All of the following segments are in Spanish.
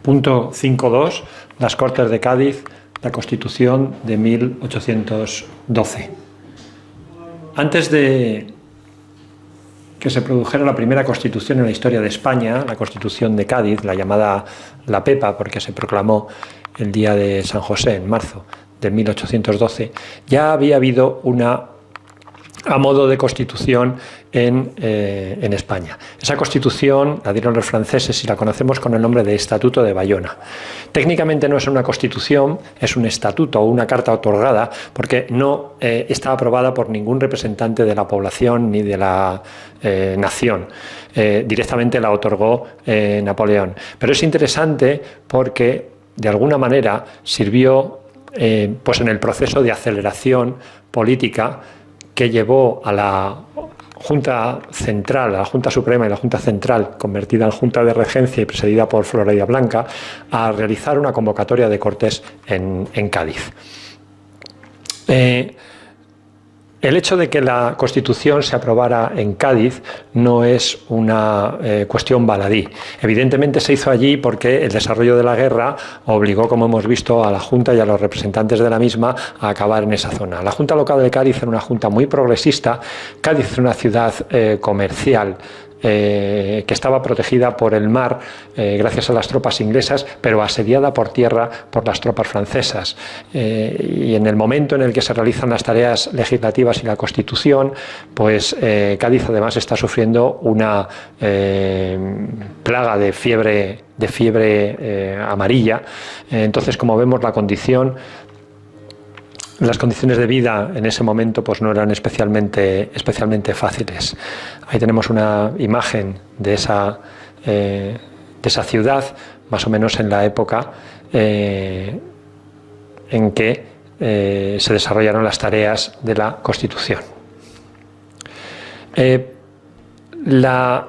Punto 5.2. Las Cortes de Cádiz, la Constitución de 1812. Antes de que se produjera la primera Constitución en la historia de España, la Constitución de Cádiz, la llamada La Pepa, porque se proclamó el día de San José, en marzo de 1812, ya había habido una a modo de constitución en España. Esa constitución la dieron los franceses y la conocemos con el nombre de Estatuto de Bayona. Técnicamente no es una constitución, es un estatuto o una carta otorgada, porque no está aprobada por ningún representante de la población ni de la nación. Directamente la otorgó Napoleón. Pero es interesante porque de alguna manera sirvió pues en el proceso de aceleración política que llevó a la Junta Central, a la Junta Suprema y la Junta Central, convertida en Junta de Regencia y presidida por Florida Blanca, a realizar una convocatoria de Cortes en Cádiz. El hecho de que la Constitución se aprobara en Cádiz no es una cuestión baladí. Evidentemente se hizo allí porque el desarrollo de la guerra obligó, como hemos visto, a la Junta y a los representantes de la misma a acabar en esa zona. La Junta Local de Cádiz era una junta muy progresista. Cádiz es una ciudad comercial que estaba protegida por el mar gracias a las tropas inglesas, pero asediada por tierra por las tropas francesas. Y en el momento en el que se realizan las tareas legislativas y la Constitución, pues Cádiz además está sufriendo una plaga de fiebre amarilla. Entonces, como vemos, las condiciones de vida en ese momento pues no eran especialmente fáciles. Ahí tenemos una imagen de esa ciudad, más o menos en la época en que se desarrollaron las tareas de la Constitución. La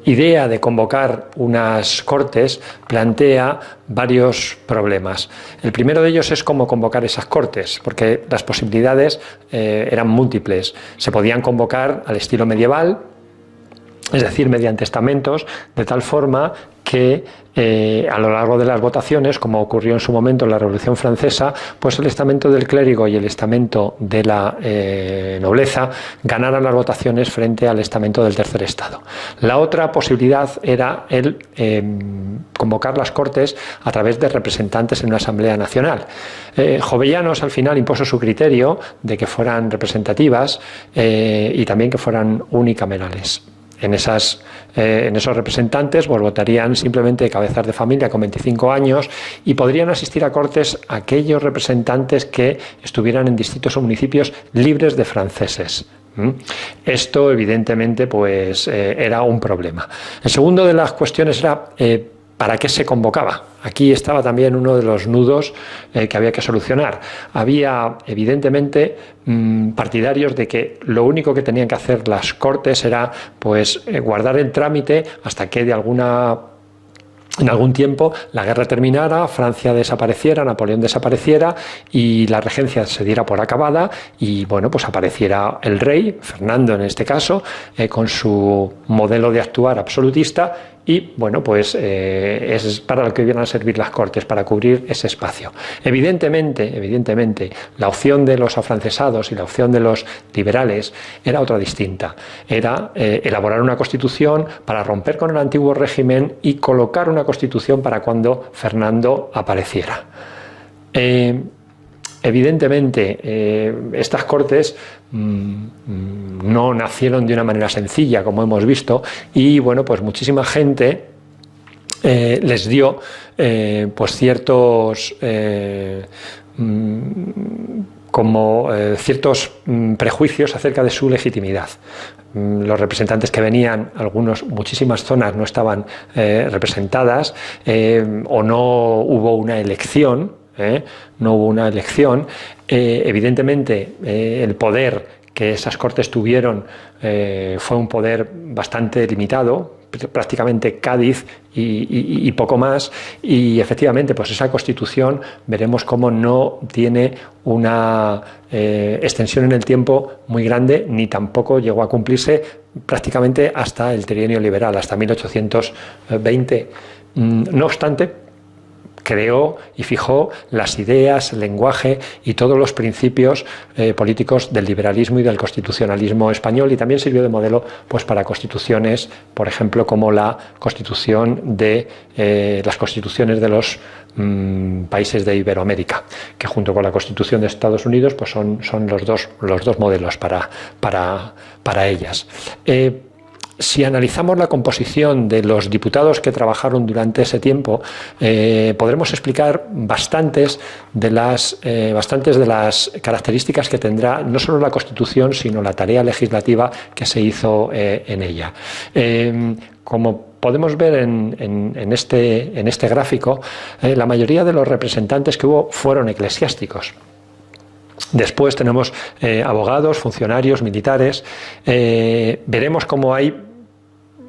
idea de convocar unas Cortes plantea varios problemas. El primero de ellos es cómo convocar esas Cortes, porque las posibilidades eran múltiples. Se podían convocar al estilo medieval, es decir, mediante estamentos, de tal forma que a lo largo de las votaciones, como ocurrió en su momento en la Revolución Francesa, pues el estamento del clérigo y el estamento de la nobleza ganaran las votaciones frente al estamento del tercer estado. La otra posibilidad era el convocar las Cortes a través de representantes en una Asamblea Nacional. Jovellanos al final impuso su criterio de que fueran representativas y también que fueran unicamerales. En esos representantes pues, votarían simplemente cabezas de familia con 25 años y podrían asistir a Cortes aquellos representantes que estuvieran en distritos o municipios libres de franceses. Esto, evidentemente, pues, era un problema. El segundo de las cuestiones era ¿para qué se convocaba? Aquí estaba también uno de los nudos que había que solucionar. Había, evidentemente, partidarios de que lo único que tenían que hacer las Cortes era pues, guardar el trámite hasta que en algún tiempo la guerra terminara, Francia desapareciera, Napoleón desapareciera y la regencia se diera por acabada y bueno, pues apareciera el rey, Fernando en este caso, con su modelo de actuar absolutista. Y bueno, pues es para lo que iban a servir las Cortes, para cubrir ese espacio. Evidentemente, la opción de los afrancesados y la opción de los liberales era otra distinta. Era elaborar una constitución para romper con el antiguo régimen y colocar una constitución para cuando Fernando apareciera. Evidentemente, estas Cortes no nacieron de una manera sencilla, como hemos visto, y bueno, pues muchísima gente les dio pues ciertos prejuicios acerca de su legitimidad. Los representantes que venían, muchísimas zonas no estaban representadas o no hubo una elección. Evidentemente el poder que esas Cortes tuvieron fue un poder bastante limitado, prácticamente Cádiz y poco más, y efectivamente pues esa Constitución veremos cómo no tiene una extensión en el tiempo muy grande, ni tampoco llegó a cumplirse prácticamente hasta el trienio liberal, hasta 1820. No obstante, creó y fijó las ideas, el lenguaje y todos los principios políticos del liberalismo y del constitucionalismo español, y también sirvió de modelo pues para constituciones, por ejemplo, como la constitución de las constituciones de los países de Iberoamérica, que junto con la Constitución de Estados Unidos pues son los dos modelos para ellas. Si analizamos la composición de los diputados que trabajaron durante ese tiempo, podremos explicar bastantes de las características que tendrá no solo la Constitución, sino la tarea legislativa que se hizo en ella. Como podemos ver en este gráfico, la mayoría de los representantes que hubo fueron eclesiásticos. Después tenemos abogados, funcionarios, militares. Veremos cómo hay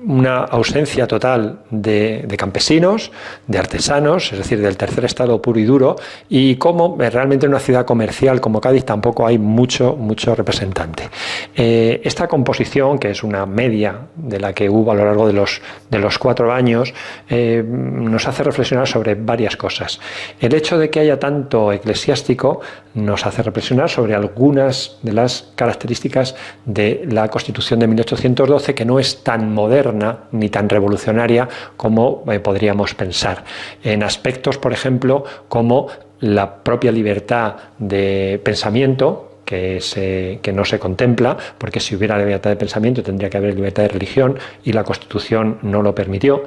una ausencia total de campesinos, de artesanos, es decir, del tercer estado puro y duro, y cómo realmente en una ciudad comercial como Cádiz tampoco hay mucho representante. Esta composición, que es una media de la que hubo a lo largo de los 4 años, nos hace reflexionar sobre varias cosas. El hecho de que haya tanto eclesiástico nos hace reflexionar sobre algunas de las características de la Constitución de 1812, que no es tan moderna ni tan revolucionaria como podríamos pensar. En aspectos, por ejemplo, como la propia libertad de pensamiento, que no se contempla, porque si hubiera libertad de pensamiento tendría que haber libertad de religión, y la Constitución no lo permitió.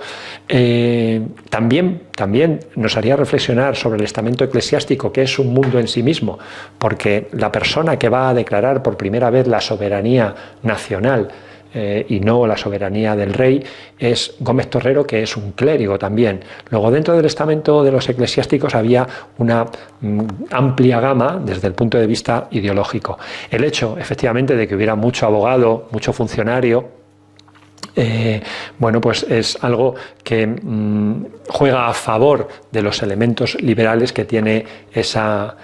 También nos haría reflexionar sobre el estamento eclesiástico, que es un mundo en sí mismo, porque la persona que va a declarar por primera vez la soberanía nacional y no la soberanía del rey es Gómez Torrero, que es un clérigo también. Luego, dentro del estamento de los eclesiásticos había una amplia gama desde el punto de vista ideológico. El hecho, efectivamente, de que hubiera mucho abogado, mucho funcionario, bueno, pues es algo que juega a favor de los elementos liberales que tiene esa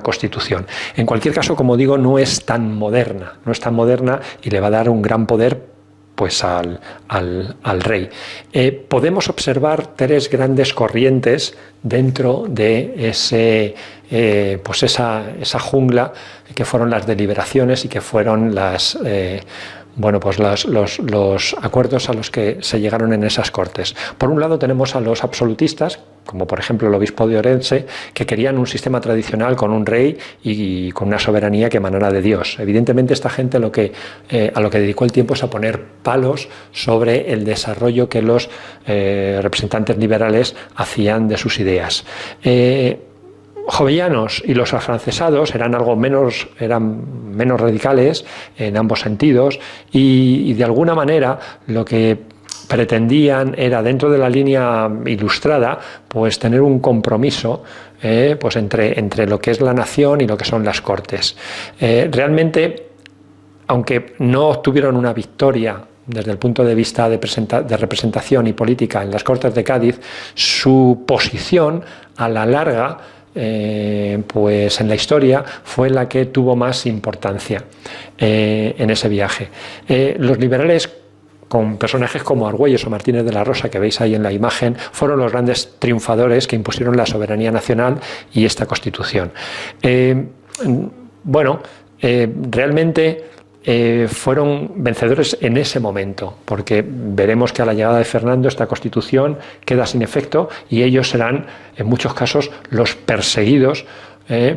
Constitución. En cualquier caso, como digo, no es tan moderna y le va a dar un gran poder pues al rey. Podemos observar 3 grandes corrientes dentro de esa jungla, que fueron las deliberaciones y que fueron los acuerdos a los que se llegaron en esas Cortes. Por un lado tenemos a los absolutistas, como por ejemplo el obispo de Orense, que querían un sistema tradicional con un rey y con una soberanía que emanara de Dios. Evidentemente esta gente a lo que dedicó el tiempo es a poner palos sobre el desarrollo que los representantes liberales hacían de sus ideas. Jovellanos y los afrancesados eran menos radicales en ambos sentidos, y de alguna manera lo que pretendían era, dentro de la línea ilustrada, pues tener un compromiso pues entre lo que es la nación y lo que son las Cortes. Realmente, aunque no obtuvieron una victoria desde el punto de vista de representación y política en las Cortes de Cádiz, su posición a la larga pues en la historia fue la que tuvo más importancia en ese viaje. Los liberales, con personajes como Argüelles o Martínez de la Rosa, que veis ahí en la imagen, fueron los grandes triunfadores que impusieron la soberanía nacional y esta Constitución. Realmente fueron vencedores en ese momento, porque veremos que a la llegada de Fernando esta Constitución queda sin efecto y ellos serán, en muchos casos, los perseguidos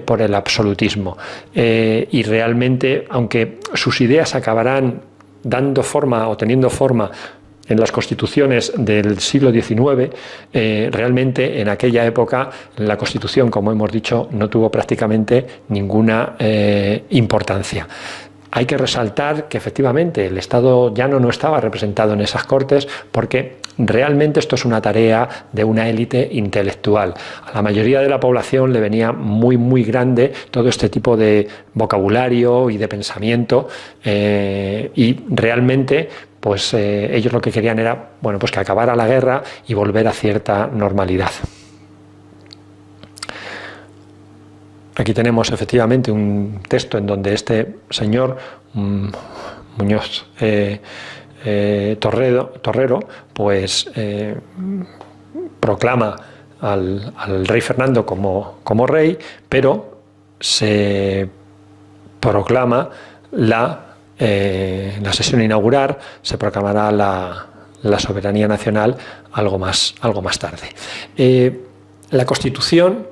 por el absolutismo. Y realmente, aunque sus ideas acabarán dando forma o teniendo forma en las constituciones del siglo XIX, realmente en aquella época la Constitución, como hemos dicho, no tuvo prácticamente ninguna importancia. Hay que resaltar que efectivamente el Estado llano no estaba representado en esas Cortes, porque realmente esto es una tarea de una élite intelectual. A la mayoría de la población le venía muy grande todo este tipo de vocabulario y de pensamiento, y realmente pues ellos lo que querían era pues que acabara la guerra y volver a cierta normalidad. Aquí tenemos efectivamente un texto en donde este señor Muñoz Torrero pues proclama al rey Fernando como rey, pero se proclama en la sesión inaugural, se proclamará la soberanía nacional algo más tarde. La Constitución,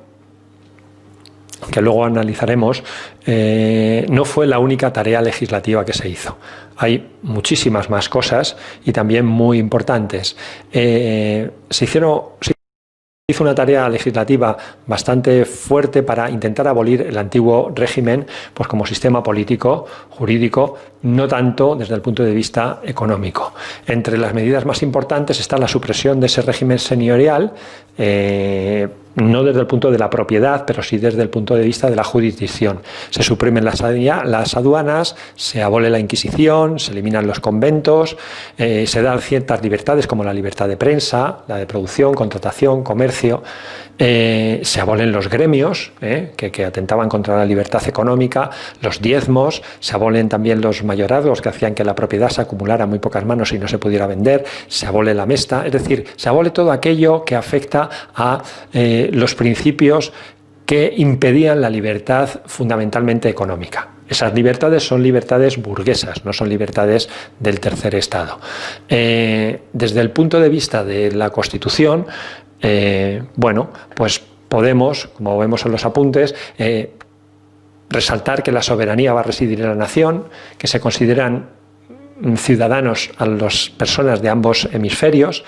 que luego analizaremos, no fue la única tarea legislativa que se hizo. Hay muchísimas más cosas y también muy importantes. Se hizo una tarea legislativa bastante fuerte para intentar abolir el antiguo régimen, pues como sistema político, jurídico, no tanto desde el punto de vista económico. Entre las medidas más importantes está la supresión de ese régimen señorial, no desde el punto de la propiedad, pero sí desde el punto de vista de la jurisdicción. Se suprimen las aduanas, se abole la Inquisición, se eliminan los conventos, se dan ciertas libertades como la libertad de prensa, la de producción, contratación, comercio, se abolen los gremios que atentaban contra la libertad económica, los diezmos, se abolen también los mayorazgos que hacían que la propiedad se acumulara en muy pocas manos y no se pudiera vender, se abole la mesta, es decir, se abole todo aquello que afecta a los principios que impedían la libertad fundamentalmente económica. Esas libertades son libertades burguesas, no son libertades del tercer estado. Desde el punto de vista de la Constitución, bueno, pues podemos, como vemos en los apuntes, resaltar que la soberanía va a residir en la nación, que se consideran ciudadanos a las personas de ambos hemisferios,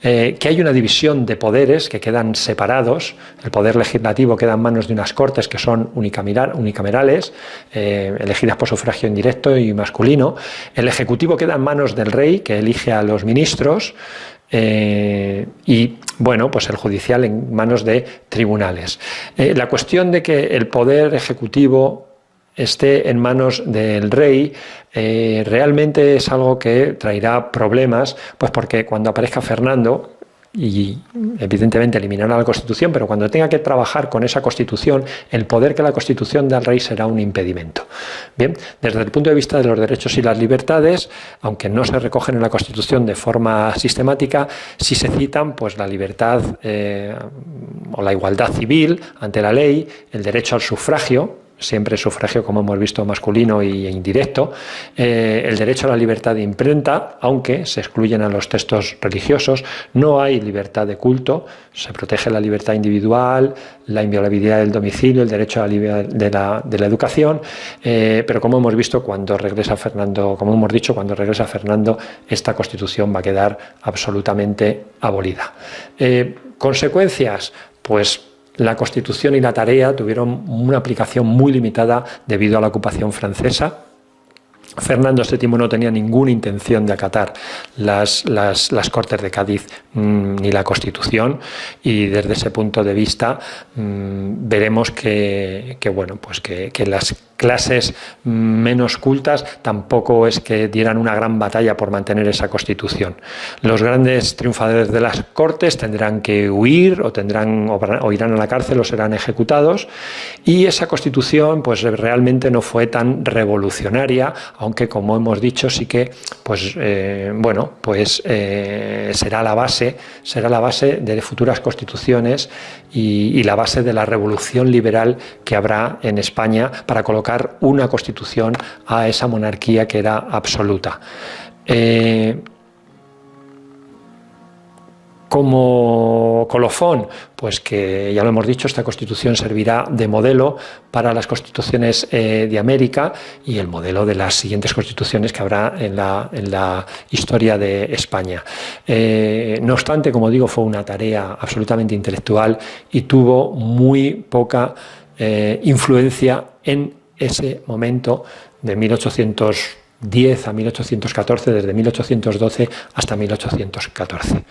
que hay una división de poderes que quedan separados. El poder legislativo queda en manos de unas cortes que son unicamerales, elegidas por sufragio indirecto y masculino. El ejecutivo queda en manos del rey, que elige a los ministros, y bueno, pues el judicial en manos de tribunales. La cuestión de que el poder ejecutivo esté en manos del rey realmente es algo que traerá problemas, pues porque cuando aparezca Fernando, y evidentemente eliminará la Constitución, pero cuando tenga que trabajar con esa Constitución, el poder que la Constitución da al rey será un impedimento. Bien, desde el punto de vista de los derechos y las libertades, aunque no se recogen en la Constitución de forma sistemática, sí se citan pues la libertad o la igualdad civil ante la ley, el derecho al sufragio, siempre sufragio, como hemos visto, masculino e indirecto, el derecho a la libertad de imprenta, aunque se excluyen a los textos religiosos, no hay libertad de culto, se protege la libertad individual, la inviolabilidad del domicilio, el derecho a de la educación, pero como hemos visto, cuando regresa Fernando, como hemos dicho, cuando regresa Fernando, esta Constitución va a quedar absolutamente abolida. ¿Consecuencias? Pues la Constitución y la tarea tuvieron una aplicación muy limitada debido a la ocupación francesa. Fernando VII no tenía ninguna intención de acatar las Cortes de Cádiz ni la Constitución, y desde ese punto de vista veremos que las clases menos cultas tampoco es que dieran una gran batalla por mantener esa Constitución. Los grandes triunfadores de las Cortes tendrán que huir o irán a la cárcel o serán ejecutados, y esa Constitución pues realmente no fue tan revolucionaria, aunque como hemos dicho sí que será la base de futuras constituciones y la base de la revolución liberal que habrá en España para colocar una constitución a esa monarquía que era absoluta. Como colofón, pues que ya lo hemos dicho, esta Constitución servirá de modelo para las constituciones de América y el modelo de las siguientes constituciones que habrá en la historia de España. No obstante, como digo, fue una tarea absolutamente intelectual y tuvo muy poca influencia en ese momento de 1810 a 1814, desde 1812 hasta 1814.